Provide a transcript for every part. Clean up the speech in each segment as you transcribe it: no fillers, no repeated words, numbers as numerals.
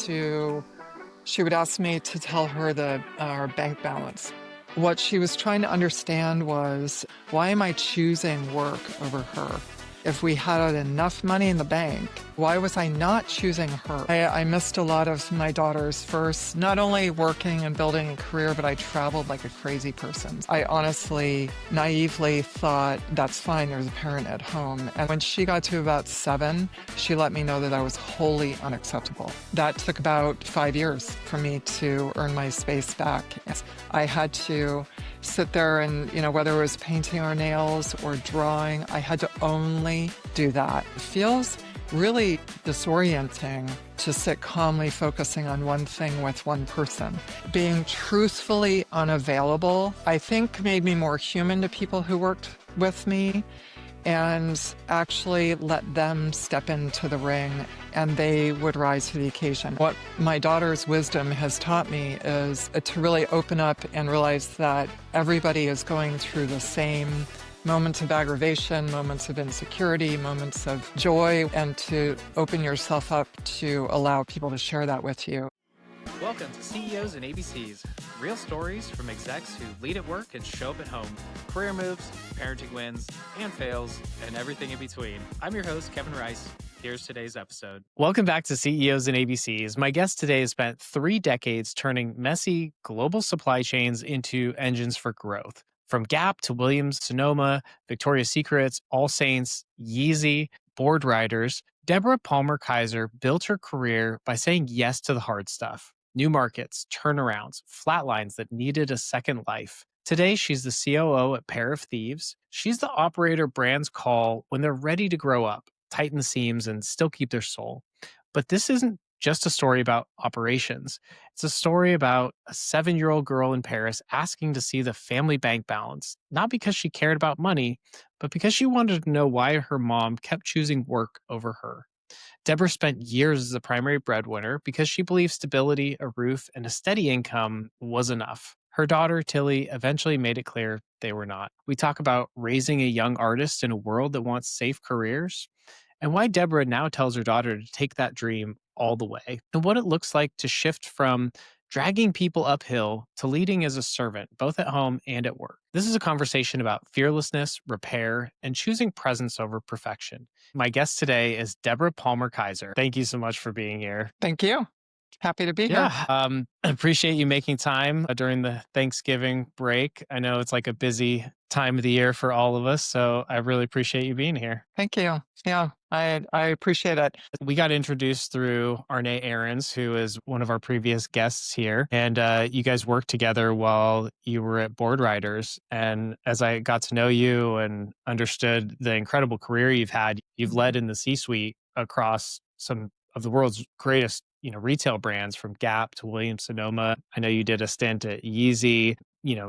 she would ask me to tell her our bank balance. What she was trying to understand was, why am I choosing work over her? If we had enough money in the bank, why was I not choosing her? I missed a lot of my daughter's first, not only working and building a career, but I traveled like a crazy person. I honestly, naively thought, that's fine, there's a parent at home. And when she got to about 7, she let me know that I was wholly unacceptable. That took about 5 years for me to earn my space back. I had to sit there and, whether it was painting our nails or drawing, I had to only do that. It feels really disorienting to sit calmly focusing on one thing with one person. Being truthfully unavailable, I think, made me more human to people who worked with me, and actually let them step into the ring and they would rise to the occasion. What my daughter's wisdom has taught me is to really open up and realize that everybody is going through the same moments of aggravation, moments of insecurity, moments of joy, and to open yourself up to allow people to share that with you. Welcome to CEOs and ABCs, real stories from execs who lead at work and show up at home. Career moves, parenting wins and fails, and everything in between. I'm your host, Kevin Rice. Here's today's episode. Welcome back to CEOs and ABCs. My guest today has spent 3 decades turning messy global supply chains into engines for growth. From Gap to Williams-Sonoma, Victoria's Secrets, AllSaints, Yeezy, Boardriders, Deborah Palmer Keiser built her career by saying yes to the hard stuff. New markets, turnarounds, flatlines that needed a second life. Today, she's the COO at pair of Thieves. She's the operator brands call when they're ready to grow up, tighten the seams, and still keep their soul. But this isn't just a story about operations. It's a story about a 7-year-old girl in Paris asking to see the family bank balance, not because she cared about money, but because she wanted to know why her mom kept choosing work over her. Deborah spent years as a primary breadwinner because she believed stability, a roof, and a steady income was enough. Her daughter, Tilly, eventually made it clear they were not. We talk about raising a young artist in a world that wants safe careers, and why Deborah now tells her daughter to take that dream all the way, and what it looks like to shift from dragging people uphill to leading as a servant, both at home and at work. This is a conversation about fearlessness, repair, and choosing presence over perfection. My guest today is Deborah Palmer Keiser. Thank you so much for being here. Thank you. Happy to be here. I appreciate you making time during the Thanksgiving break. I know it's like a busy time of the year for all of us, so I really appreciate you being here. Thank you. Yeah, I appreciate it. We got introduced through Arne Ahrens, who is one of our previous guests here, and you guys worked together while you were at Boardriders. And as I got to know you and understood the incredible career you've had, you've led in the C-suite across some of the world's greatest retail brands, from Gap to Williams-Sonoma. I know you did a stint at Yeezy.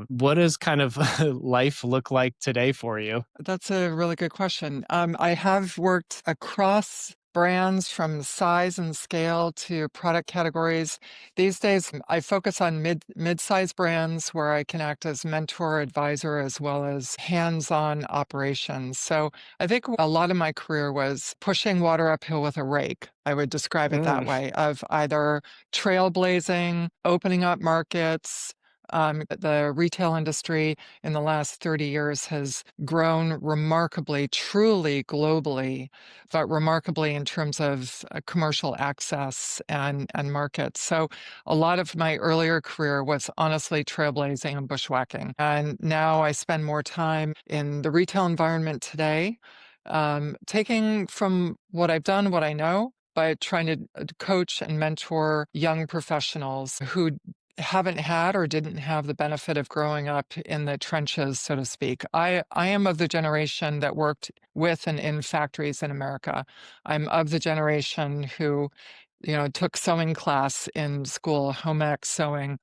What does kind of life look like today for you? That's a really good question. I have worked across brands from size and scale to product categories. These days, I focus on mid-size brands where I can act as mentor, advisor, as well as hands-on operations. So I think a lot of my career was pushing water uphill with a rake. I would describe it that way, of either trailblazing, opening up markets. The retail industry in the last 30 years has grown remarkably, truly globally, but remarkably in terms of commercial access and markets. So a lot of my earlier career was honestly trailblazing and bushwhacking. And now I spend more time in the retail environment today, taking from what I've done, what I know, by trying to coach and mentor young professionals who haven't had or didn't have the benefit of growing up in the trenches, so to speak. I am of the generation that worked with and in factories in America. I'm of the generation who, took sewing class in school, home ec sewing.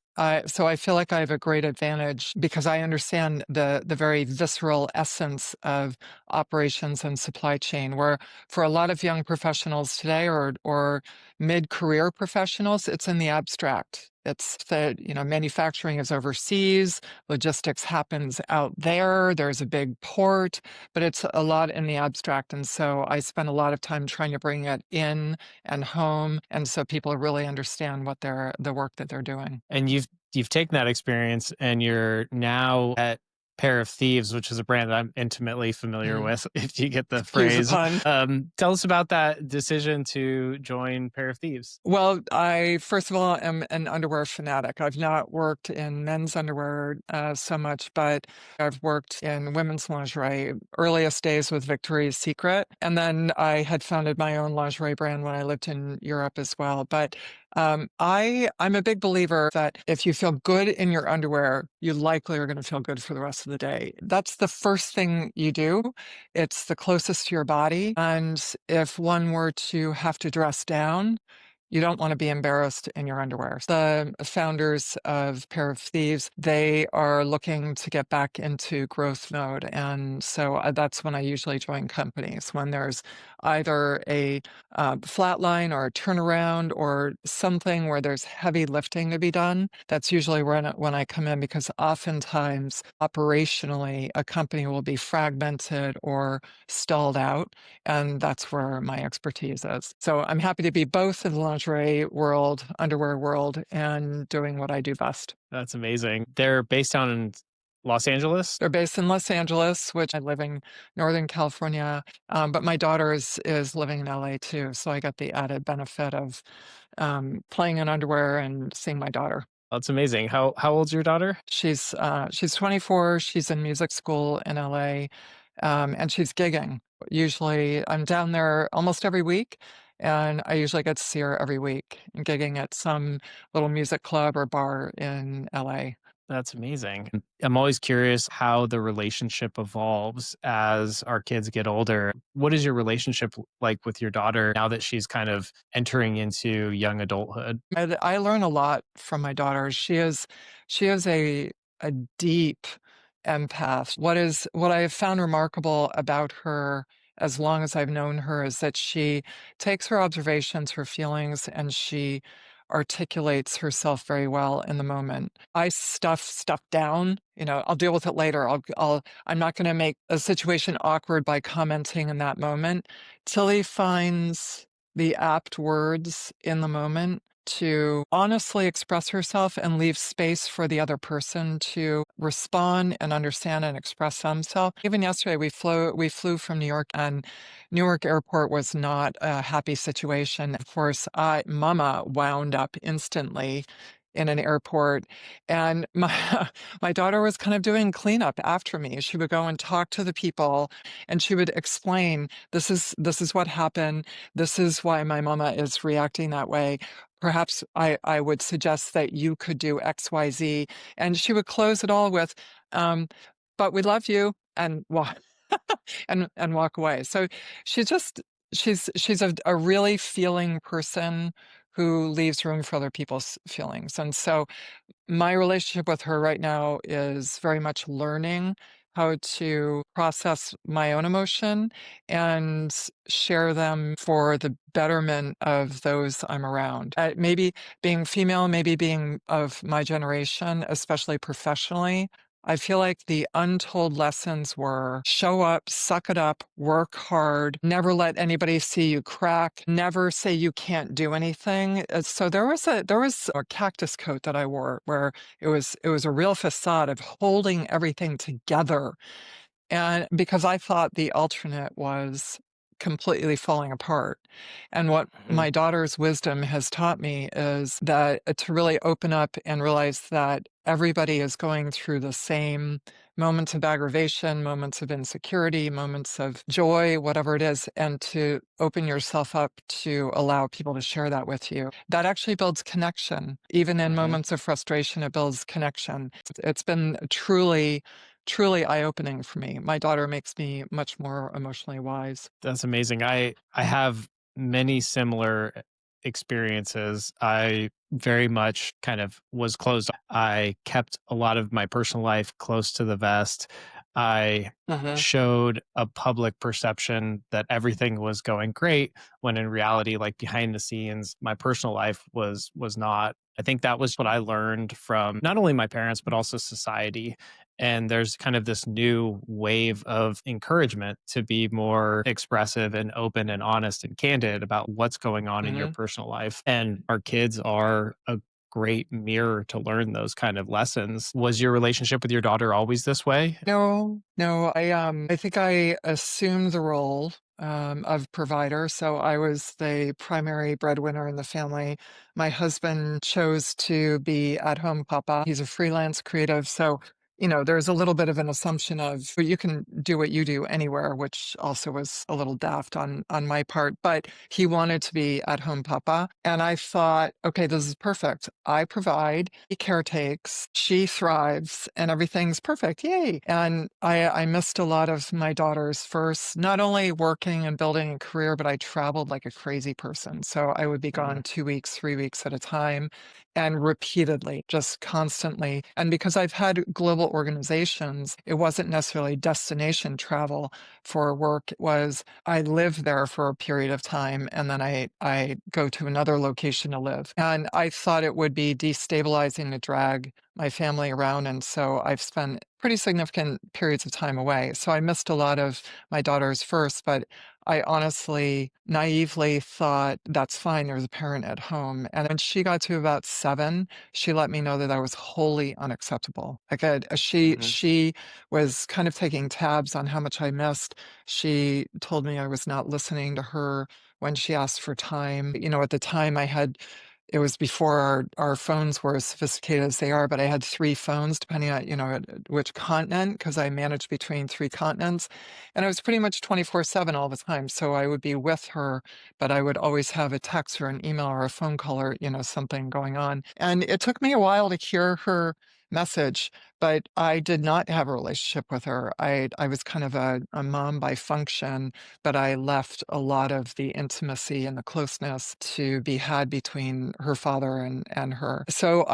So I feel like I have a great advantage because I understand the very visceral essence of operations and supply chain, where for a lot of young professionals today or mid-career professionals, it's in the abstract. It's that, manufacturing is overseas, logistics happens out there, there's a big port, but it's a lot in the abstract. And so I spend a lot of time trying to bring it in and home. And so people really understand the work that they're doing. And you've taken that experience and you're now at Pair of Thieves, which is a brand that I'm intimately familiar Mm. with, if you get the Excuse the phrase. pun. Tell us about that decision to join Pair of Thieves. Well, I first of all am an underwear fanatic. I've not worked in men's underwear so much, but I've worked in women's lingerie. Earliest days with Victoria's Secret, and then I had founded my own lingerie brand when I lived in Europe as well. But I'm a big believer that if you feel good in your underwear, you likely are going to feel good for the rest of the day. That's the first thing you do. It's the closest to your body, and if one were to have to dress down, you don't want to be embarrassed in your underwear. The founders of Pair of Thieves, they are looking to get back into growth mode. And so that's when I usually join companies, when there's either a flat line or a turnaround or something where there's heavy lifting to be done. That's usually when I come in, because oftentimes operationally a company will be fragmented or stalled out. And that's where my expertise is. So I'm happy to be both in the lingerie world, underwear world, and doing what I do best. That's amazing. They're based down in Los Angeles. They're based in Los Angeles, which I live in Northern California, but my daughter is living in LA too. So I got the added benefit of playing in underwear and seeing my daughter. That's amazing. How old's your daughter? She's 24. She's in music school in LA, and she's gigging. Usually, I'm down there almost every week, and I usually get to see her every week, gigging at some little music club or bar in LA. That's amazing. I'm always curious how the relationship evolves as our kids get older. What is your relationship like with your daughter now that she's kind of entering into young adulthood? I learn a lot from my daughter. She is a deep empath. What I have found remarkable about her, as long as I've known her, is that she takes her observations, her feelings, and she articulates herself very well in the moment. I stuff stuff down. I'll deal with it later. I'm not going to make a situation awkward by commenting in that moment. Tilly finds the apt words in the moment to honestly express herself and leave space for the other person to respond and understand and express themselves. Even yesterday, we flew from New York, and Newark Airport was not a happy situation. Of course, Mama wound up instantly in an airport, and my my daughter was kind of doing cleanup after me. She would go and talk to the people, and she would explain, this is what happened. This is why my mama is reacting that way. Perhaps I would suggest that you could do XYZ. And she would close it all with, but we love you, and walk and walk away. So she's just she's a really feeling person who leaves room for other people's feelings. And so my relationship with her right now is very much learning how to process my own emotion and share them for the betterment of those I'm around. Maybe being female, maybe being of my generation, especially professionally, I feel like the untold lessons were show up, suck it up, work hard, never let anybody see you crack, never say you can't do anything. So there was a cactus coat that I wore where it was a real facade of holding everything together. And because I thought the alternate was completely falling apart. And what Mhm. my daughter's wisdom has taught me is that to really open up and realize that everybody is going through the same moments of aggravation, moments of insecurity, moments of joy, whatever it is, and to open yourself up to allow people to share that with you. That actually builds connection. Even in Mhm. moments of frustration, it builds connection. It's been truly eye-opening for me. My daughter makes me much more emotionally wise. That's amazing. I have many similar experiences. I very much kind of was closed. I kept a lot of my personal life close to the vest. I Mhm. showed a public perception that everything was going great when in reality, like behind the scenes, my personal life was not. I think that was what I learned from not only my parents but also society. And there's kind of this new wave of encouragement to be more expressive and open and honest and candid about what's going on in your Mhm. personal life. And our kids are a great mirror to learn those kind of lessons. Was your relationship with your daughter always this way? No, no, I think I assumed the role, of provider, so I was the primary breadwinner in the family. My husband chose to be at-home papa. He's a freelance creative, so, there's a little bit of an assumption of well, you can do what you do anywhere, which also was a little daft on my part, but he wanted to be at-home papa, and I thought, "Okay, this is perfect. I provide, he caretakes, she thrives, and everything's perfect. Yay." And I missed a lot of my daughter's first, not only working and building a career, but I traveled like a crazy person. So I would be Mhm, gone 2 weeks, 3 weeks at a time and repeatedly, just constantly. And because I've had global organizations, it wasn't necessarily destination travel for work. It was I live there for a period of time and then I go to another location to live. And I thought it would be destabilizing to drag my family around. And so I've spent pretty significant periods of time away. So I missed a lot of my daughter's first, but I honestly naively thought that's fine. There's a parent at home. And when she got to about 7, she let me know that I was wholly unacceptable. Like mhm. she was kind of taking tabs on how much I missed. She told me I was not listening to her when she asked for time. At the time it was before our phones were as sophisticated as they are, but I had 3 phones depending on, at which continent, because I managed between 3 continents, and it was pretty much 24/7 all the time, so I would be with her, but I would always have a text or an email or a phone call or, something going on, and it took me a while to hear her message, but I did not have a relationship with her. I was kind of a mom by function, but I left a lot of the intimacy and the closeness to be had between her father and her. So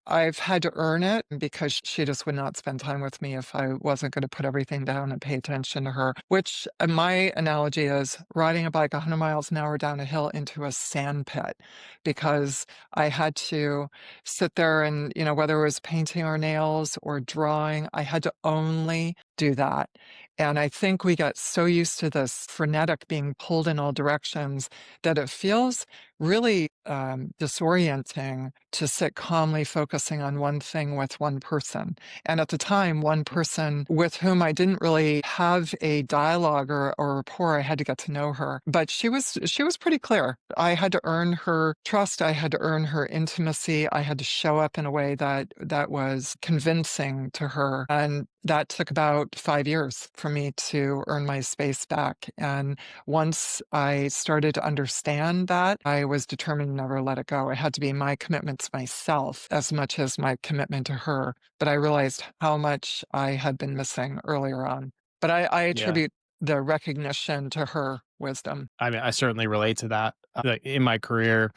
I've had to earn it because she just would not spend time with me if I wasn't going to put everything down and pay attention to her. Which my analogy is riding a bike 100 miles an hour down a hill into a sand pit because I had to sit there and, whether it was painting our nails or drawing, I had to only do that. And I think we got so used to this frenetic being pulled in all directions that it feels really disorienting to sit calmly focusing on one thing with one person. And at the time, one person with whom I didn't really have a dialogue or rapport, I had to get to know her. But she was pretty clear. I had to earn her trust. I had to earn her intimacy. I had to show up in a way that was convincing to her. And that took about 5 years for me to earn my space back. And once I started to understand that, I was determined to never let it go. It had to be my commitment to myself as much as my commitment to her. But I realized how much I had been missing earlier on. But I Yeah. attribute the recognition to her wisdom. I mean, I certainly relate to that. Like, in my career,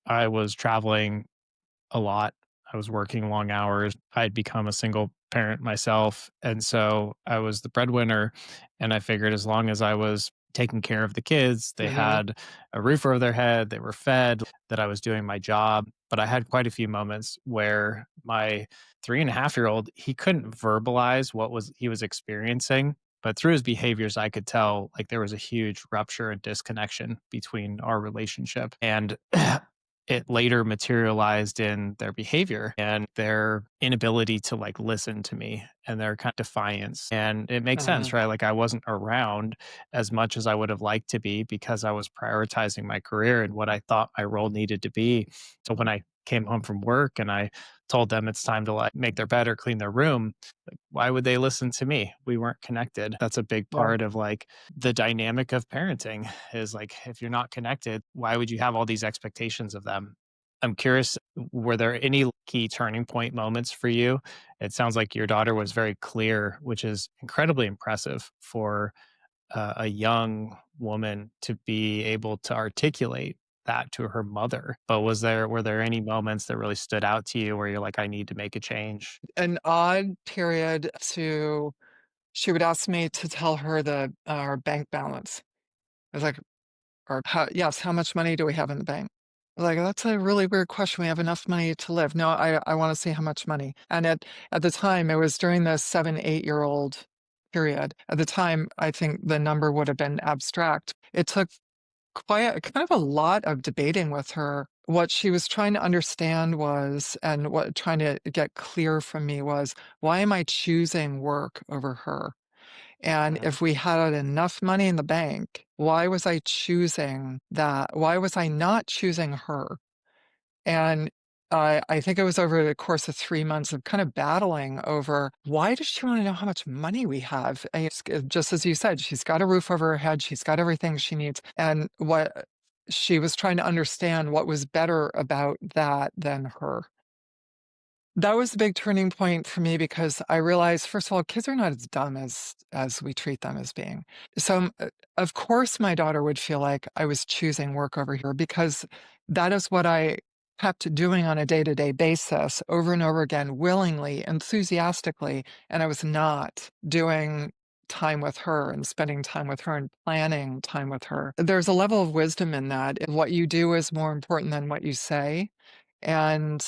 I was traveling a lot. I was working long hours. I'd become a single parent myself. And so I was the breadwinner. And I figured as long as I was taking care of the kids, they Hmm. had a roof over their head, they were fed, that I was doing my job. But I had quite a few moments where my 3.5-year-old, he couldn't verbalize what was he was experiencing. But through his behaviors, I could tell like there was a huge rupture and disconnection between our relationship. And it later materialized in their behavior and their inability to like listen to me and their kind of defiance. And it makes Hmm. sense, right? Like I wasn't around as much as I would have liked to be because I was prioritizing my career and what I thought my role needed to be. So when I came home from work and I told them it's time to like make their bed or clean their room, like why would they listen to me? We weren't connected. That's a big Yeah. part of like the dynamic of parenting is like if you're not connected, why would you have all these expectations of them? I'm curious, were there any key turning point moments for you? It sounds like your daughter was very clear, which is incredibly impressive for a young woman to be able to articulate that to her mother. But were there any moments that really stood out to you where you're like, I need to make a change? An odd period to she would ask me to tell her our bank balance. I was like, or yes, how much money do we have in the bank? Like, that's a really weird question. We have enough money to live. No, I want to see how much money. And at the time, it was during the 7, 8-year-old period. At the time, I think the number would have been abstract. It took kind of a lot of debating with her. What she was trying to understand was, and what trying to get clear from me was, why am I choosing work over her? And Mhm. if we had enough money in the bank, why was I choosing that? Why was I not choosing her? And I think it was over the course of 3 months of kind of battling over why does she want to know how much money we have? And just as you said, she's got a roof over her head, she's got everything she needs. And what she was trying to understand what was better about that than her. That was a big turning point for me because I realized, first of all, kids are not as dumb as we treat them as being. So, of course, my daughter would feel like I was choosing work over here because that is what I kept doing on a day-to-day basis over and over again, willingly, enthusiastically, and I was not doing time with her and spending time with her and planning time with her. There's a level of wisdom in that. What you do is more important than what you say. And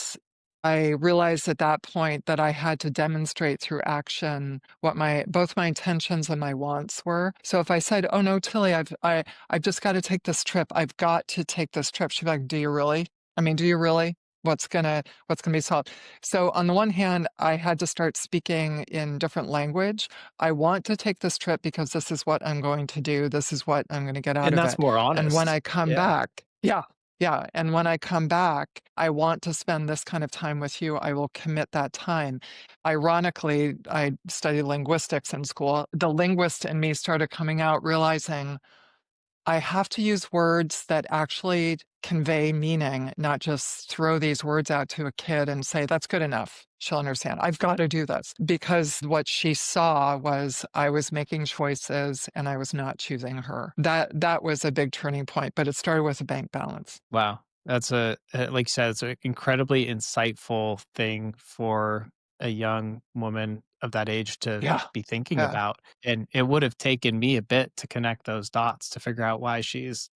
I realized at that point that I had to demonstrate through action what both my intentions and my wants were. So if I said, "Oh no, Tilly, I've just got to take this trip. I've got to take this trip," she'd be like, "Do you really? I mean, do you really? What's gonna be solved?" So on the one hand, I had to start speaking in different language. I want to take this trip because this is what I'm going to do. This is what I'm going to get out And of that's it. more And when honest. I come Yeah. back, yeah, yeah. And when I come back, I want to spend this kind of time with you. I will commit that time. Ironically, I studied linguistics in school. The linguist in me started coming out, realizing I have to use words that actually convey meaning, not just throw these words out to a kid and say, that's good enough. She'll understand. I've got to do this because what she saw was I was making choices and I was not choosing her. That was a big turning point, but it started with a bank balance. Wow. That's like you said, it's an incredibly insightful thing for a young woman of that age to Yeah. be thinking Yeah. about. And it would have taken me a bit to connect those dots to figure out why she's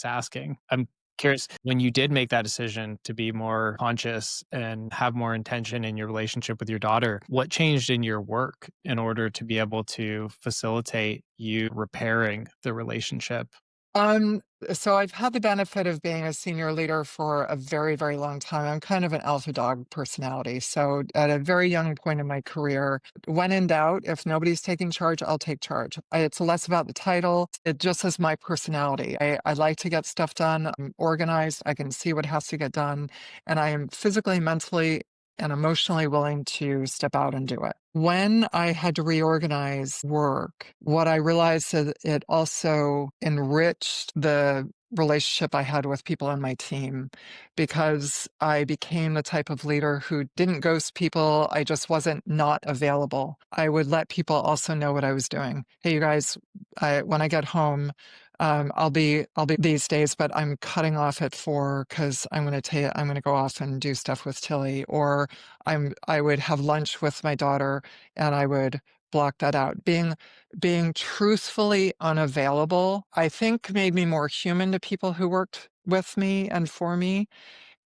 asking. I'm curious, when you did make that decision to be more conscious and have more intention in your relationship with your daughter, what changed in your work in order to be able to facilitate you repairing the relationship? Um, so I've had the benefit of being a senior leader for a very, very long time. I'm kind of an alpha dog personality. So at a very young point in my career, when in doubt, if nobody's taking charge, I'll take charge. It's less about the title. It just is my personality. I like to get stuff done. I'm organized. I can see what has to get done. And I am physically, mentally, and emotionally willing to step out and do it. When I had to reorganize work, what I realized is it also enriched the relationship I had with people on my team because I became the type of leader who didn't ghost people. I just wasn't not available. I would let people also know what I was doing. Hey, you guys, when I get home, I'll be these days, but I'm cutting off at 4 because I'm gonna go off and do stuff with Tilly, or I would have lunch with my daughter and I would block that out. Being truthfully unavailable, I think made me more human to people who worked with me and for me,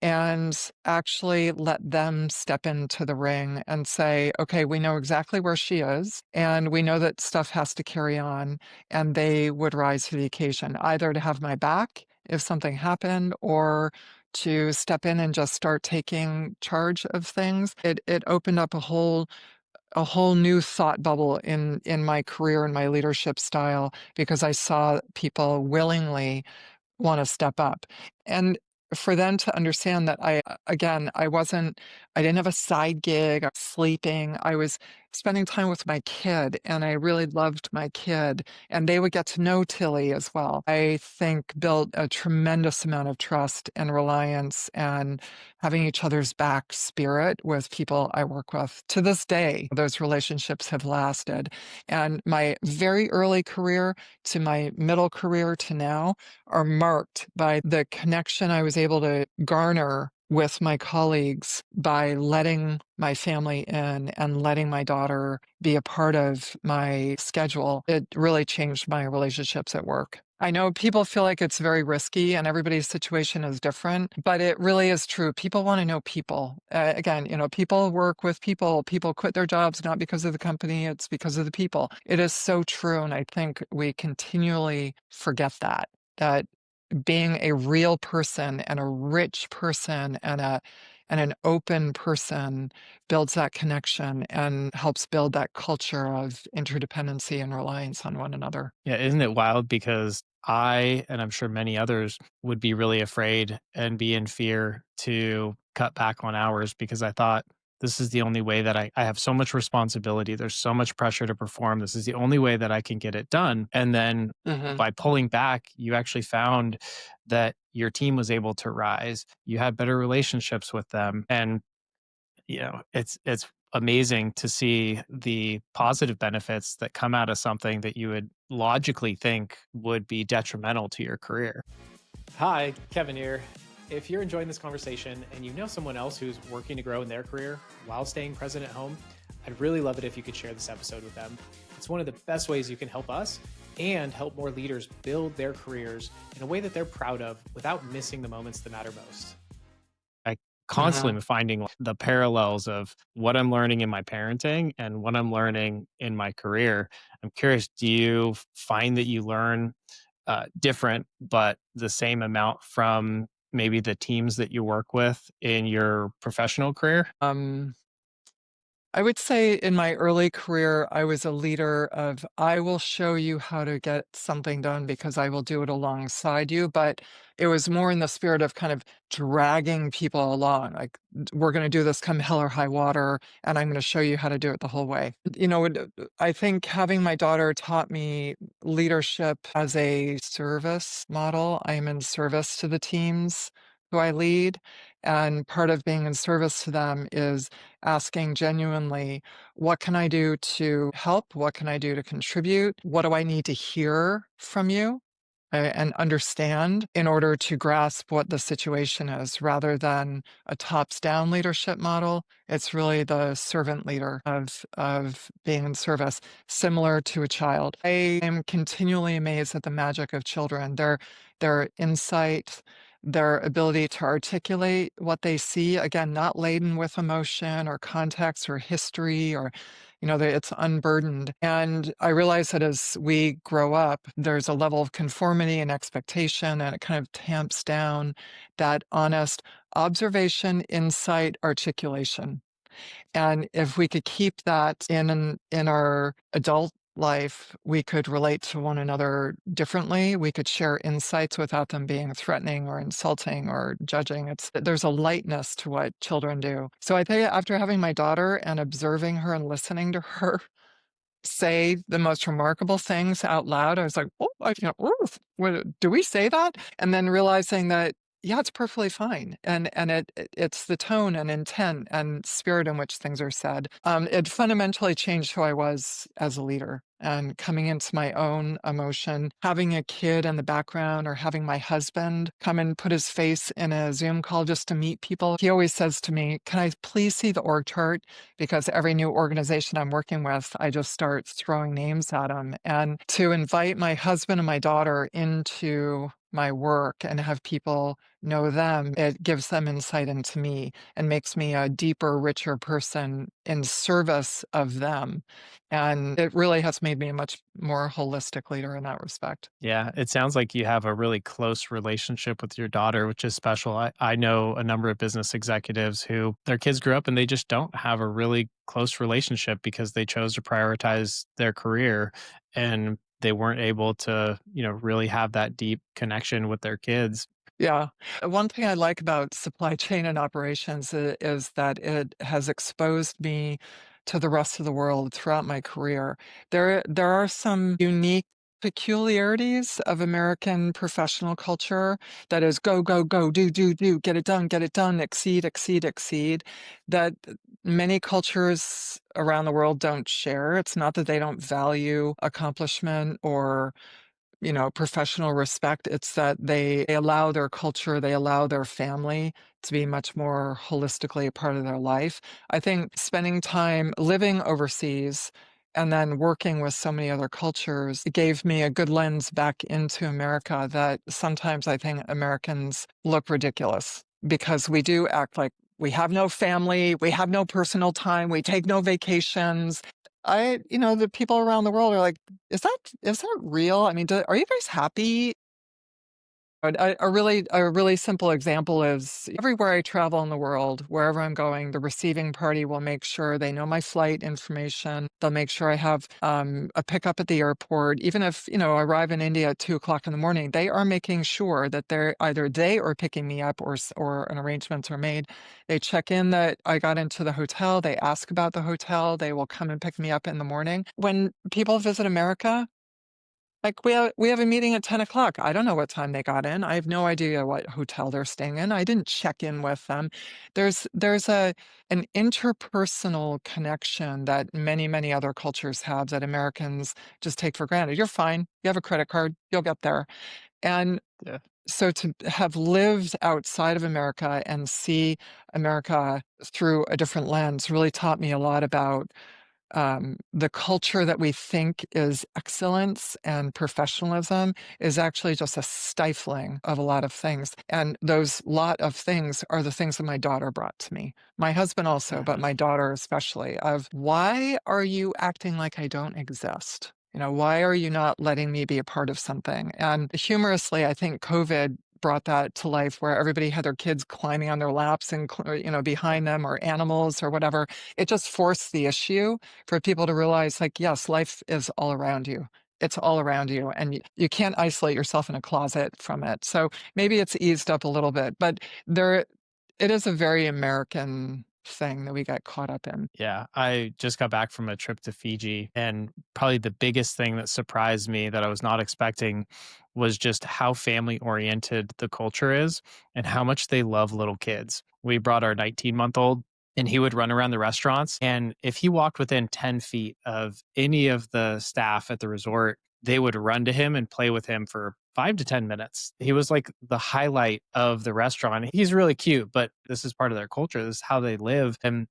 and actually let them step into the ring and say, okay, we know exactly where she is, and we know that stuff has to carry on. And they would rise to the occasion, either to have my back if something happened, or to step in and just start taking charge of things. It opened up a whole new thought bubble in my career and my leadership style because I saw people willingly want to step up. And for them to understand that again, I didn't have a side gig, I was sleeping. spending time with my kid, and I really loved my kid, and they would get to know Tilly as well. I think built a tremendous amount of trust and reliance and having each other's back spirit with people I work with. To this day, those relationships have lasted. And my very early career to my middle career to now are marked by the connection I was able to garner with my colleagues by letting my family in and letting my daughter be a part of my schedule. It really changed my relationships at work. I know people feel like it's very risky and everybody's situation is different, but it really is true. People want to know people. Again, people work with people. People quit their jobs not because of the company, it's because of the people. It is so true. And I think we continually forget that being a real person and a rich person and an open person builds that connection and helps build that culture of interdependency and reliance on one another. Yeah, isn't it wild? Because I, and I'm sure many others, would be really afraid and be in fear to cut back on hours because I thought this is the only way that I have so much responsibility. There's so much pressure to perform. This is the only way that I can get it done. And then Hmm. by pulling back, you actually found that your team was able to rise. You had better relationships with them. And it's amazing to see the positive benefits that come out of something that you would logically think would be detrimental to your career. Hi, Kevin here. If you're enjoying this conversation and you know someone else who's working to grow in their career while staying present at home, I'd really love it if you could share this episode with them. It's one of the best ways you can help us and help more leaders build their careers in a way that they're proud of without missing the moments that matter most. I Hmm. constantly am finding the parallels of what I'm learning in my parenting and what I'm learning in my career. I'm curious, do you find that you learn different, but the same amount from maybe the teams that you work with in your professional career? I would say in my early career, I was a leader of, I will show you how to get something done because I will do it alongside you. But it was more in the spirit of kind of dragging people along. Like, we're going to do this come hell or high water, and I'm going to show you how to do it the whole way. I think having my daughter taught me leadership as a service model. I am in service to the teams who I lead. And part of being in service to them is asking genuinely, what can I do to help? What can I do to contribute? What do I need to hear from you? And understand in order to grasp what the situation is rather than a tops down leadership model. It's really the servant leader of being in service, similar to a child. I am continually amazed at the magic of children, their insight, their ability to articulate what they see, again, not laden with emotion or context or history or it's unburdened. And I realize that as we grow up, there's a level of conformity and expectation, and it kind of tamps down that honest observation, insight, articulation. And if we could keep that in our adult life, we could relate to one another differently. We could share insights without them being threatening or insulting or judging. There's a lightness to what children do. So I think after having my daughter and observing her and listening to her say the most remarkable things out loud, I was like, oh, do we say that? And then realizing that, yeah, it's perfectly fine. And it's the tone and intent and spirit in which things are said. It fundamentally changed who I was as a leader and coming into my own emotion, having a kid in the background or having my husband come and put his face in a Zoom call just to meet people. He always says to me, can I please see the org chart? Because every new organization I'm working with, I just start throwing names at them. And to invite my husband and my daughter into my work and have people know them, it gives them insight into me and makes me a deeper, richer person in service of them. And it really has made me a much more holistic leader in that respect. Yeah, it sounds like you have a really close relationship with your daughter, which is special. I know a number of business executives who their kids grew up and they just don't have a really close relationship because they chose to prioritize their career and they weren't able to, really have that deep connection with their kids. Yeah. One thing I like about supply chain and operations is that it has exposed me to the rest of the world throughout my career. There are some unique peculiarities of American professional culture that is go, go, go, do, get it done, exceed, exceed, exceed, that many cultures around the world don't share. It's not that they don't value accomplishment or professional respect. It's that they allow their culture, they allow their family to be much more holistically a part of their life. I think spending time living overseas and then working with so many other cultures, it gave me a good lens back into America that sometimes I think Americans look ridiculous because we do act like we have no family, we have no personal time, we take no vacations. The people around the world are like, is that real? I mean, are you guys happy? A really simple example is everywhere I travel in the world, wherever I'm going, the receiving party will make sure they know my flight information. They'll make sure I have a pickup at the airport. Even if, I arrive in India at 2 o'clock in the morning, they are making sure that they are picking me up or an arrangements are made. They check in that I got into the hotel. They ask about the hotel. They will come and pick me up in the morning. When people visit America, like we have a meeting at 10 o'clock. I don't know what time they got in. I have no idea what hotel they're staying in. I didn't check in with them. There's an interpersonal connection that many, many other cultures have that Americans just take for granted. You're fine. You have a credit card. You'll get there. And Yeah. so to have lived outside of America and see America through a different lens really taught me a lot about the culture that we think is excellence and professionalism is actually just a stifling of a lot of things. And those lot of things are the things that my daughter brought to me. My husband also, but Mhm. my daughter especially, of why are you acting like I don't exist? Why are you not letting me be a part of something? And humorously, I think COVID brought that to life where everybody had their kids climbing on their laps and behind them or animals or whatever. It just forced the issue for people to realize, like, yes, life is all around you. It's all around you, and you can't isolate yourself in a closet from it. So maybe it's eased up a little bit, but it is a very American thing that we got caught up in. Yeah, I just got back from a trip to Fiji, and probably the biggest thing that surprised me that I was not expecting was just how family oriented the culture is and how much they love little kids. We brought our 19-month-old, and he would run around the restaurants. And if he walked within 10 feet of any of the staff at the resort, they would run to him and play with him for 5 to 10 minutes. He was like the highlight of the restaurant. He's really cute, but this is part of their culture. This is how they live. And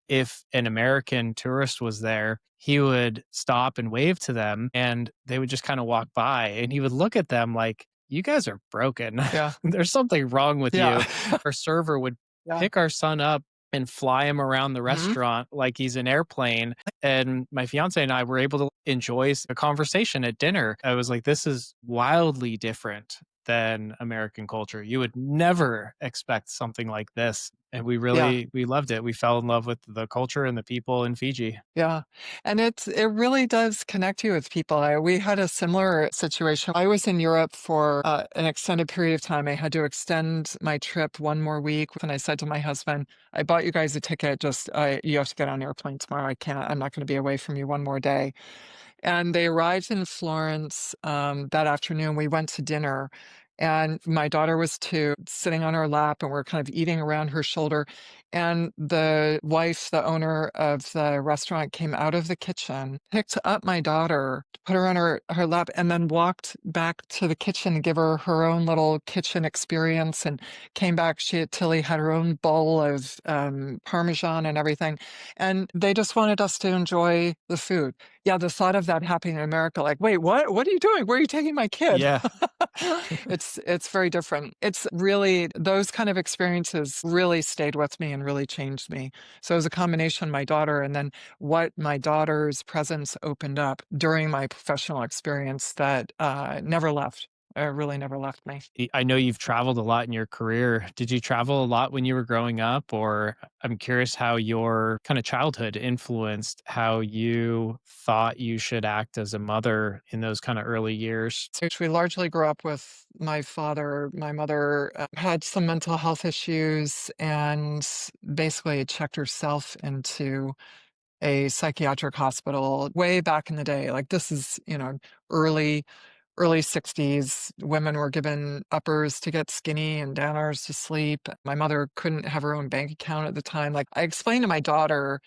if an American tourist was there, he would stop and wave to them and they would just kind of walk by and he would look at them like, you guys are broken. Yeah, There's something wrong with yeah, you. Our server would yeah. pick our son up and fly him around the Mhm. restaurant like he's an airplane. And my fiance and I were able to enjoy a conversation at dinner. I was like, this is wildly different than American culture. You would never expect something like this. And Yeah. we loved it. We fell in love with the culture and the people in Fiji. Yeah, and it really does connect you with people. We had a similar situation. I was in Europe for an extended period of time. I had to extend my trip one more week, and I said to my husband, "I bought you guys a ticket. Just you have to get on an airplane tomorrow. I can't. I'm not going to be away from you one more day." And they arrived in Florence that afternoon. We went to dinner, and my daughter was two, sitting on her lap, and we're kind of eating around her shoulder. And the wife, the owner of the restaurant, came out of the kitchen, picked up my daughter, put her on her lap, and then walked back to the kitchen to give her her own little kitchen experience. And came back. Tilly had her own bowl of Parmesan and everything. And they just wanted us to enjoy the food. Yeah, the thought of that happening in America, like, wait, what? What are you doing? Where are you taking my kid? Yeah. It's very different. It's really those kind of experiences really stayed with me and really changed me. So it was a combination of my daughter and then what my daughter's presence opened up during my professional experience that never left. Really never left me. I know you've traveled a lot in your career. Did you travel a lot when you were growing up? Or I'm curious how your kind of childhood influenced how you thought you should act as a mother in those kind of early years. So we largely grew up with my father. My mother had some mental health issues and basically checked herself a psychiatric hospital way back in the day. Like this is, early early 60s. Women were given uppers to get skinny and downers to sleep. My mother couldn't have her own bank account at the time. Like I explained to my daughter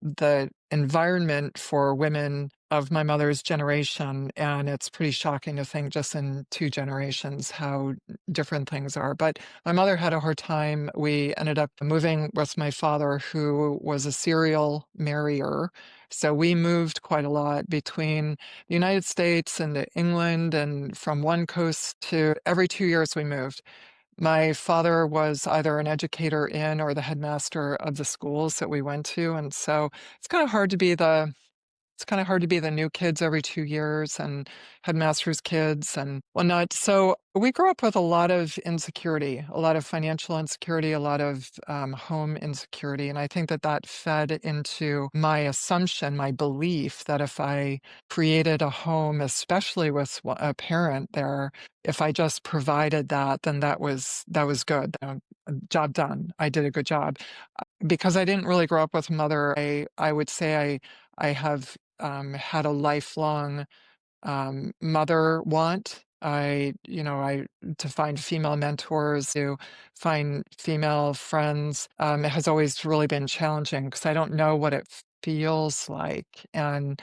the environment for women of my mother's generation, and it's pretty shocking to think just in 2 generations how different things are. But my mother had a hard time. We ended up moving with my father, who was a serial marrier. So we moved quite a lot between the United States and England, and from one coast to every 2 years we moved. My father was either an educator in or the headmaster of the schools that we went to, and so it's kind of hard to be the new kids every 2 years and headmaster's kids and whatnot. So we grew up with a lot of insecurity, a lot of financial insecurity, a lot of home insecurity. And I think that that fed into my assumption, my belief that if I created a home, especially with a parent there, if I just provided that, then that was good. Job done. I did a good job. Because I didn't really grow up with a mother, I would say I have had a lifelong mother want. I to find female mentors, to find female friends. It has always really been challenging because I don't know what it feels like. And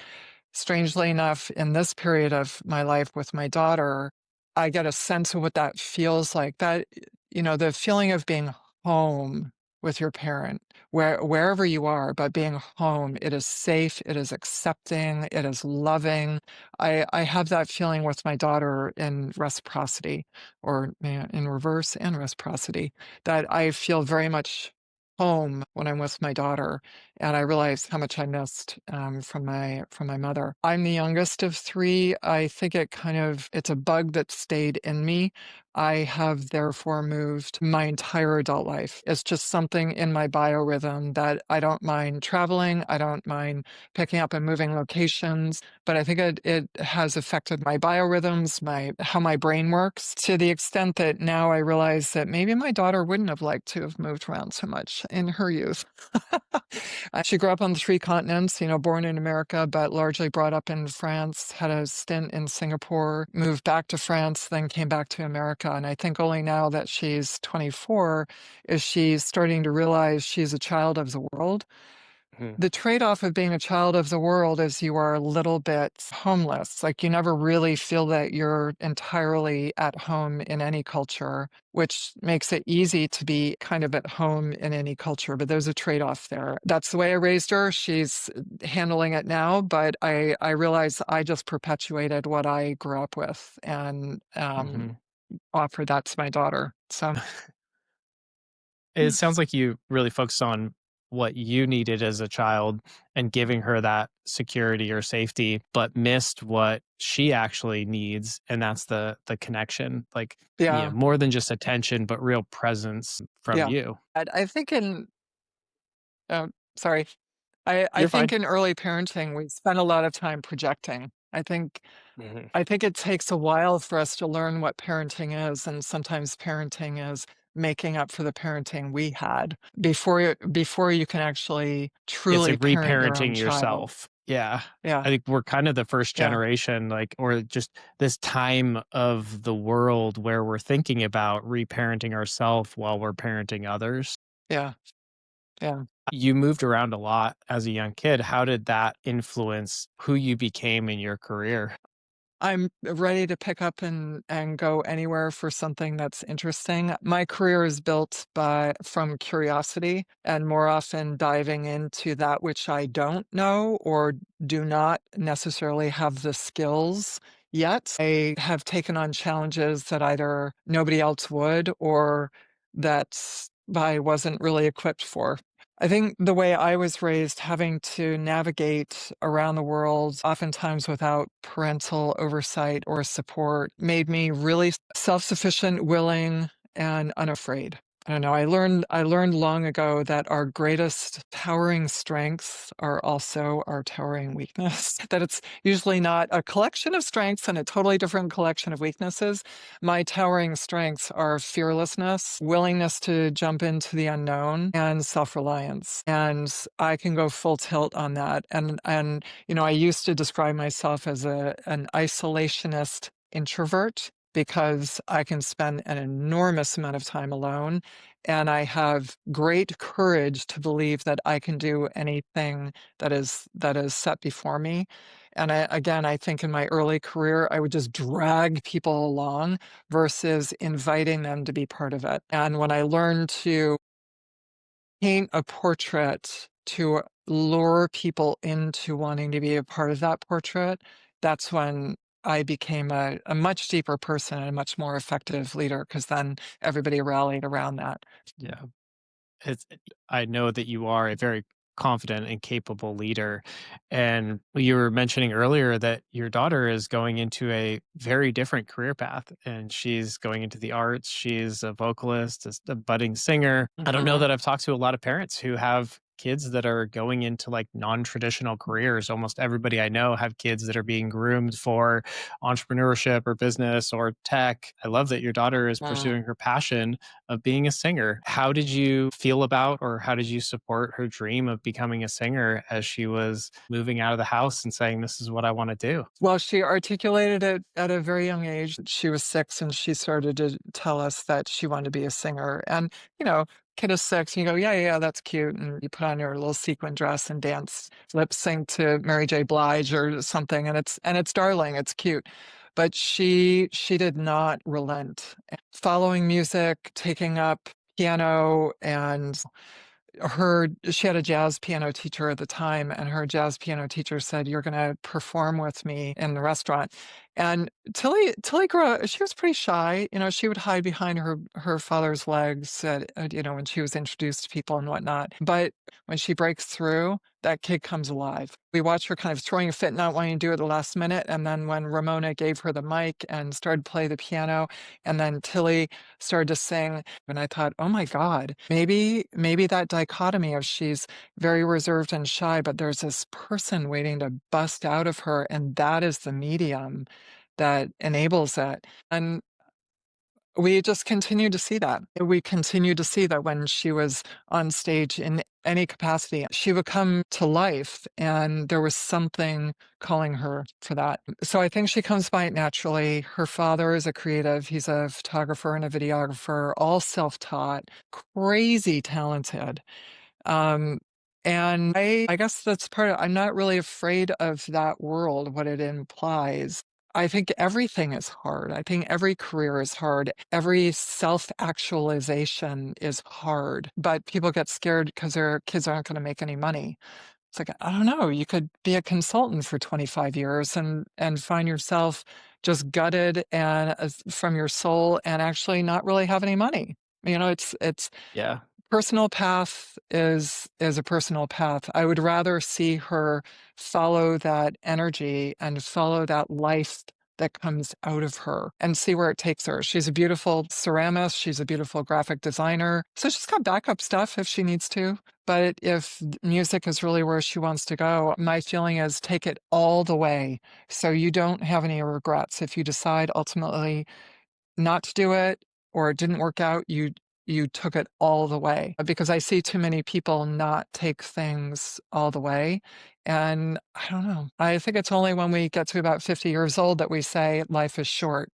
strangely enough, in this period of my life with my daughter, I get a sense of what that feels like. The feeling of being home with your parent, wherever you are, but being home, it is safe, it is accepting, it is loving. I have that feeling with my daughter in reciprocity, or in reverse and reciprocity, that I feel very much home when I'm with my daughter, and I realized how much I missed from my mother. I'm the youngest of three. I think it's a bug that stayed in me. I have therefore moved my entire adult life. It's just something in my biorhythm that I don't mind traveling. I don't mind picking up and moving locations, but I think it has affected my biorhythms, how my brain works, to the extent that now I realize that maybe my daughter wouldn't have liked to have moved around so much in her youth. She grew up on the 3 continents, born in America, but largely brought up in France, had a stint in Singapore, moved back to France, then came back to America. And I think only now that she's 24 is she starting to realize she's a child of the world. Mhm. The trade-off of being a child of the world is you are a little bit homeless. Like you never really feel that you're entirely at home in any culture, which makes it easy to be kind of at home in any culture. But there's a trade-off there. That's the way I raised her. She's handling it now, but I realize I just perpetuated what I grew up with and Mhm. offered that to my daughter. So It sounds like you really focused on what you needed as a child and giving her that security or safety, but missed what she actually needs, and that's the connection. Like, yeah, yeah, more than just attention, but real presence from yeah. you. I think oh, sorry. I You're think fine. in early parenting, we spend a lot of time projecting. Mhm. I think it takes a while for us to learn what parenting is, and sometimes parenting is making up for the parenting we had before you can actually It's truly like parent your own reparenting child. yourself. Yeah. Yeah, I think we're kind of the first yeah, generation, like, or just this time of the world where we're thinking about reparenting ourselves while we're parenting others. yeah, yeah. You moved around a lot as a young kid. How did that influence who you became in your career? I'm ready to pick up and go anywhere for something that's interesting. My career is built from curiosity and more often diving into that which I don't know or do not necessarily have the skills yet. I have taken on challenges that either nobody else would or that I wasn't really equipped for. I think the way I was raised, having to navigate around the world, oftentimes without parental oversight or support, made me really self sufficient, willing, and unafraid. I don't know. I learned long ago that our greatest towering strengths are also our towering weakness. That it's usually not a collection of strengths and a totally different collection of weaknesses. My towering strengths are fearlessness, willingness to jump into the unknown, and self-reliance. And I can go full tilt on that. And I used to describe myself as an isolationist introvert because I can spend an enormous amount of time alone, and I have great courage to believe that I can do anything that is set before me. And I think in my early career, I would just drag people along versus inviting them to be part of it. And when I learned to paint a portrait to lure people into wanting to be a part of that portrait, that's when I became a much deeper person and a much more effective leader, because then everybody rallied around that. Yeah. I know that you are a very confident and capable leader. And you were mentioning earlier that your daughter is going into a very different career path and she's going into the arts. She's a vocalist, a budding singer. I don't know Mhm. that I've talked to a lot of parents who have kids that are going into like non-traditional careers. Almost everybody I know have kids that are being groomed for entrepreneurship or business or tech. I love that your daughter is Mm. pursuing her passion of being a singer. How did you feel about, or how did you support her dream of becoming a singer as she was moving out of the house and saying, "This is what I want to do"? Well, she articulated it at a very young age. She was 6 and she started to tell us that she wanted to be a singer. And, you know, kid is 6, and you go, yeah, yeah, yeah, that's cute. And you put on your little sequin dress and dance, lip sync to Mary J. Blige or something, and it's darling, it's cute. But she did not relent. Following music, taking up piano, and she had a jazz piano teacher at the time, and her jazz piano teacher said, "You're going to perform with me in the restaurant." And Tilly grew up, she was pretty shy. She would hide behind her father's legs when she was introduced to people and whatnot. But when she breaks through, that kid comes alive. We watched her kind of throwing a fit, not wanting to do it at the last minute. And then when Ramona gave her the mic and started to play the piano, and then Tilly started to sing, and I thought, oh my God, maybe that dichotomy of she's very reserved and shy, but there's this person waiting to bust out of her, and that is the medium that enables it. And we just continue to see that. We continue to see that when she was on stage in any capacity, she would come to life, and there was something calling her for that. So I think she comes by it naturally. Her father is a creative. He's a photographer and a videographer, all self-taught, crazy talented. Um, and I guess that's part of, I'm not really afraid of that world, what it implies. I think everything is hard. I think every career is hard. Every self-actualization is hard. But people get scared because their kids aren't going to make any money. It's like, I don't know, you could be a consultant for 25 years and find yourself just gutted and from your soul and actually not really have any money. It's Yeah. personal path is a personal path. I would rather see her follow that energy and follow that life that comes out of her and see where it takes her. She's a beautiful ceramist. She's a beautiful graphic designer. So she's got backup stuff if she needs to. But if music is really where she wants to go, my feeling is take it all the way. So you don't have any regrets. If you decide ultimately not to do it or it didn't work out, you took it all the way. Because I see too many people not take things all the way. And I don't know. I think it's only when we get to about 50 years old that we say life is short,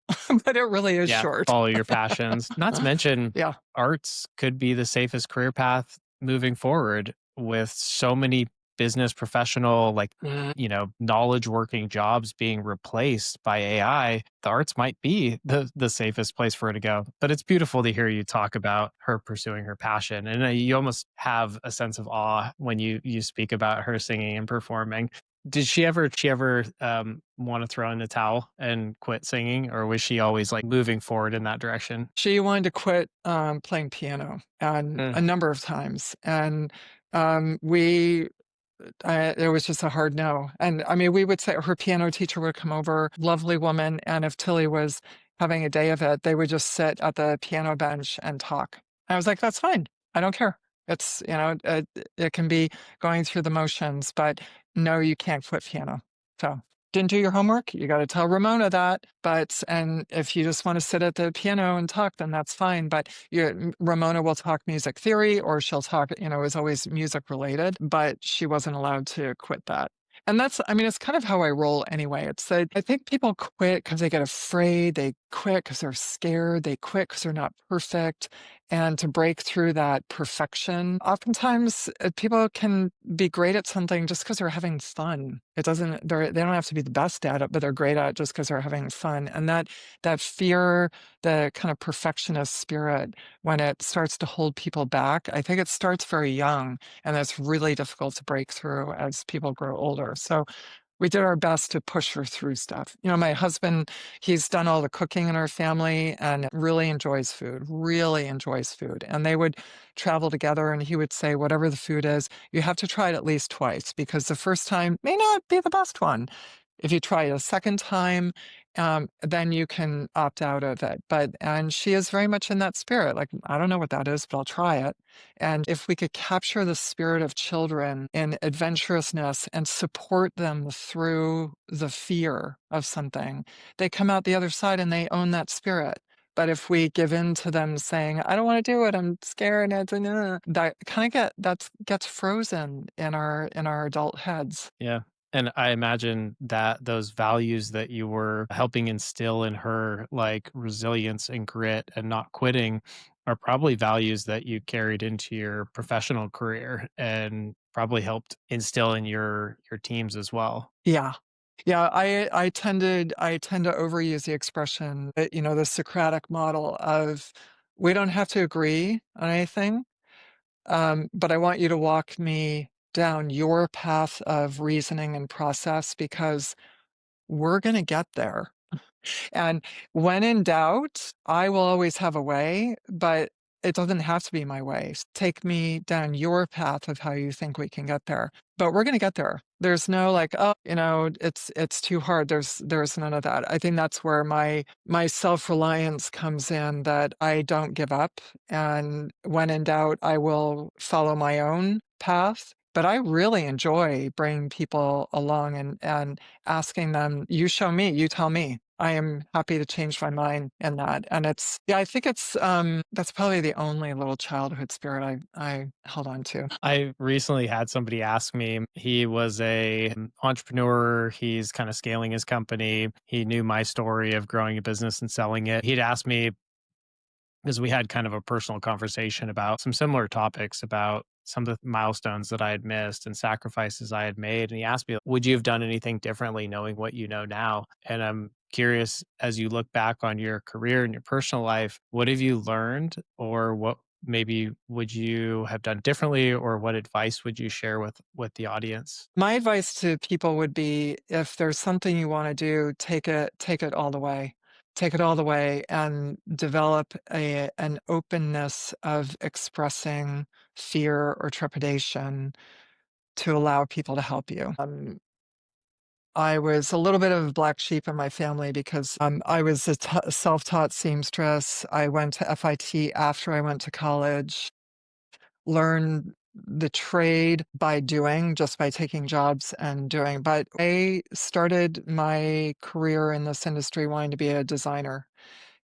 but it really is Yeah. short. Follow your passions. Not to mention, Yeah. arts could be the safest career path moving forward with so many business professional, like, Mm. knowledge working jobs being replaced by AI. The arts might be the safest place for her to go. But it's beautiful to hear you talk about her pursuing her passion. And you almost have a sense of awe when you speak about her singing and performing. Did she ever want to throw in the towel and quit singing, or was she always like moving forward in that direction? She wanted to quit playing piano and Mm. a number of times. And we it was just a hard no. And I mean, we would say her piano teacher would come over, lovely woman, and if Tilly was having a day of it, they would just sit at the piano bench and talk. I was like, that's fine. I don't care. It's, it can be going through the motions, but no, you can't quit piano. So didn't do your homework. You got to tell Ramona that. And if you just want to sit at the piano and talk, then that's fine. But Ramona will talk music theory, or she'll talk, it's always music related, but she wasn't allowed to quit that. And that's, I mean, it's kind of how I roll anyway. It's that I think people quit because they get afraid. They quit because they're scared. They quit because they're not perfect. And to break through that perfection, oftentimes people can be great at something just because they're having fun. They don't have to be the best at it, but they're great at it just because they're having fun. And that fear, the kind of perfectionist spirit, when it starts to hold people back, I think it starts very young, and that's really difficult to break through as people grow older. So we did our best to push her through stuff. My husband, he's done all the cooking in our family and really enjoys food, really enjoys food. And they would travel together, and he would say, whatever the food is, you have to try it at least twice, because the first time may not be the best one. If you try it a second time, then you can opt out of it. And she is very much in that spirit. Like, I don't know what that is, but I'll try it. And if we could capture the spirit of children in adventurousness and support them through the fear of something, they come out the other side and they own that spirit. But if we give in to them saying, I don't want to do it, I'm scared, that kind of gets frozen in our adult heads. Yeah. And I imagine that those values that you were helping instill in her, like resilience and grit and not quitting, are probably values that you carried into your professional career and probably helped instill in your teams as well. Yeah. Yeah, I tend to overuse the expression, the Socratic model of, we don't have to agree on anything, but I want you to walk me down your path of reasoning and process, because we're going to get there. And when in doubt, I will always have a way, but it doesn't have to be my way. Take me down your path of how you think we can get there. But we're going to get there. There's no like, oh, it's too hard. There's none of that. I think that's where my self-reliance comes in, that I don't give up. And when in doubt, I will follow my own path. But I really enjoy bringing people along and asking them, you show me, you tell me. I am happy to change my mind in that. And I think that's probably the only little childhood spirit I held on to. I recently had somebody ask me, he was a entrepreneur, he's kind of scaling his company. He knew my story of growing a business and selling it. He'd asked me, because we had kind of a personal conversation about some similar topics, about some of the milestones that I had missed and sacrifices I had made. And he asked me, would you have done anything differently knowing what you know now? And I'm curious, as you look back on your career and your personal life, what have you learned, or what maybe would you have done differently, or what advice would you share with the audience? My advice to people would be, if there's something you want to do, take it all the way. Take it all the way and develop an openness of expressing fear or trepidation to allow people to help you. I was a little bit of a black sheep in my family, because I was a self-taught seamstress. I went to FIT after I went to college, learned the trade by doing, just by taking jobs and doing. But I started my career in this industry wanting to be a designer.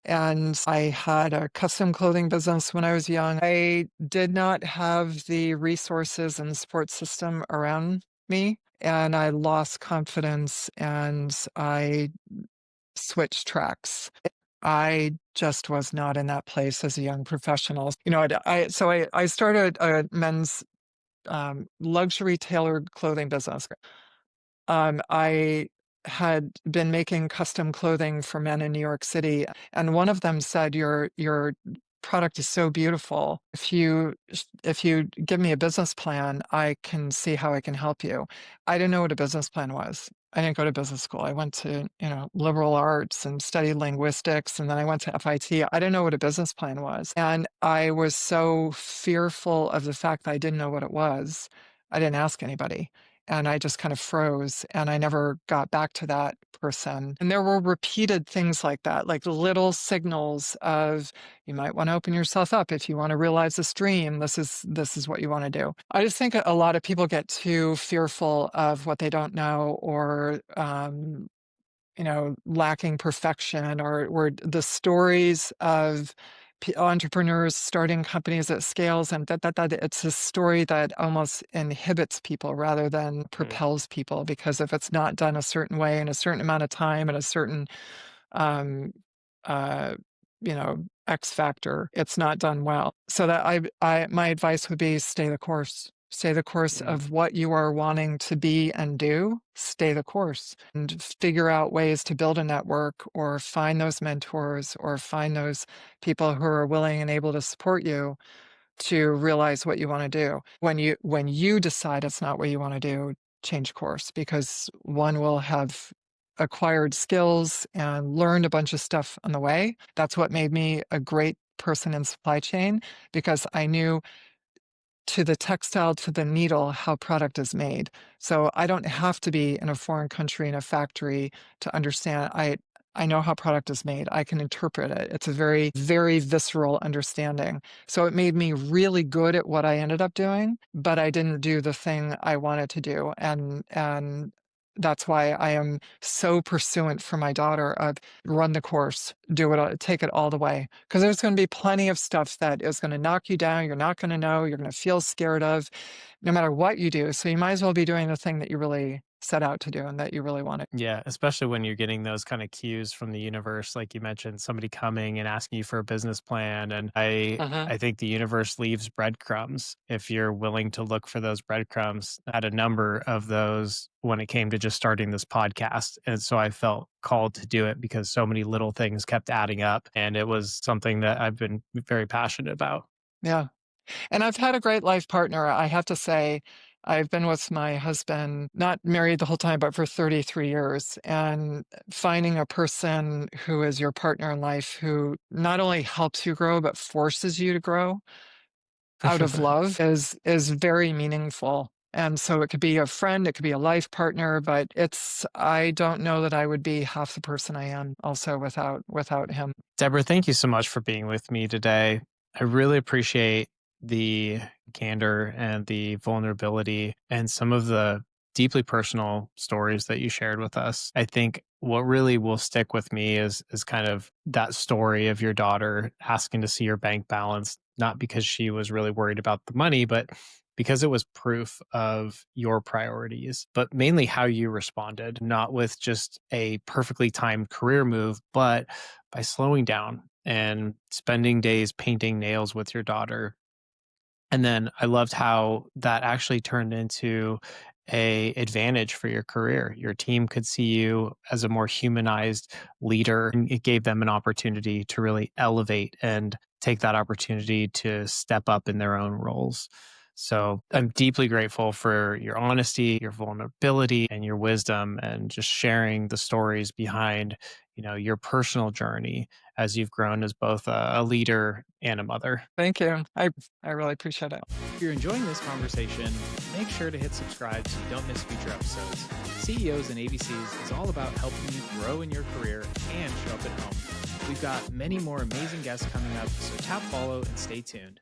And I had a custom clothing business when I was young. I did not have the resources and support system around me, and I lost confidence, and I switched tracks. I just was not in that place as a young professional. I started a men's luxury tailored clothing business. I had been making custom clothing for men in New York City, and one of them said, Your product is so beautiful. If you give me a business plan, I can see how I can help you." I didn't know what a business plan was. I didn't go to business school. I went to, liberal arts and studied linguistics, and then I went to FIT. I didn't know what a business plan was. And I was so fearful of the fact that I didn't know what it was. I didn't ask anybody. and I just kind of froze and I never got back to that person. And there were repeated things like that, like little signals of you might want to open yourself up if you want to realize this dream. This is what you want to do. I just think a lot of people get too fearful of what they don't know, or lacking perfection, or the stories of entrepreneurs starting companies at scales, and that it's a story that almost inhibits people rather than propels people, because if it's not done a certain way in a certain amount of time and a certain um, uh, X factor, it's not done well. So that my advice would be stay the course. Stay the course of what you are wanting to be and do. Stay the course and figure out ways to build a network, or find those mentors, or find those people who are willing and able to support you to realize what you want to do. When you decide it's not what you want to do, change course, because one will have acquired skills and learned a bunch of stuff on the way. That's what made me a great person in supply chain, because I knew to the textile, to the needle, how product is made. So I don't have to be in a foreign country in a factory to understand. I know how product is made. I can interpret it. It's a very, very visceral understanding. So it made me really good at what I ended up doing, but I didn't do the thing I wanted to do. And that's why I am so pursuant for my daughter of run the course, do it, take it all the way. Because there's going to be plenty of stuff that is going to knock you down. You're not going to know. You're going to feel scared of, no matter what you do. So you might as well be doing the thing that you really set out to do and that you really wanted. Yeah, especially when you're getting those kind of cues from the universe, like you mentioned, somebody coming and asking you for a business plan. And I think the universe leaves breadcrumbs if you're willing to look for those breadcrumbs. I had a number of those when it came to just starting this podcast. And so I felt called to do it because so many little things kept adding up. And it was something that I've been very passionate about. Yeah. And I've had a great life partner. I have to say, I've been with my husband, not married the whole time, but for 33 years. And finding a person who is your partner in life, who not only helps you grow, but forces you to grow out of love, is very meaningful. And so it could be a friend, it could be a life partner, but I don't know that I would be half the person I am also without him. Deborah, thank you so much for being with me today. I really appreciate the candor and the vulnerability and some of the deeply personal stories that you shared with us. I think what really will stick with me is kind of that story of your daughter asking to see your bank balance, not because she was really worried about the money, but because it was proof of your priorities, but mainly how you responded, not with just a perfectly timed career move, but by slowing down and spending days painting nails with your daughter. And then I loved how that actually turned into a advantage for your career. Your team could see you as a more humanized leader, and it gave them an opportunity to really elevate and take that opportunity to step up in their own roles. So I'm deeply grateful for your honesty, your vulnerability, and your wisdom, and just sharing the stories behind, your personal journey as you've grown as both a leader and a mother. Thank you. I really appreciate it. If you're enjoying this conversation, make sure to hit subscribe so you don't miss future episodes. CEOs and ABCs is all about helping you grow in your career and show up at home. We've got many more amazing guests coming up, so tap follow and stay tuned.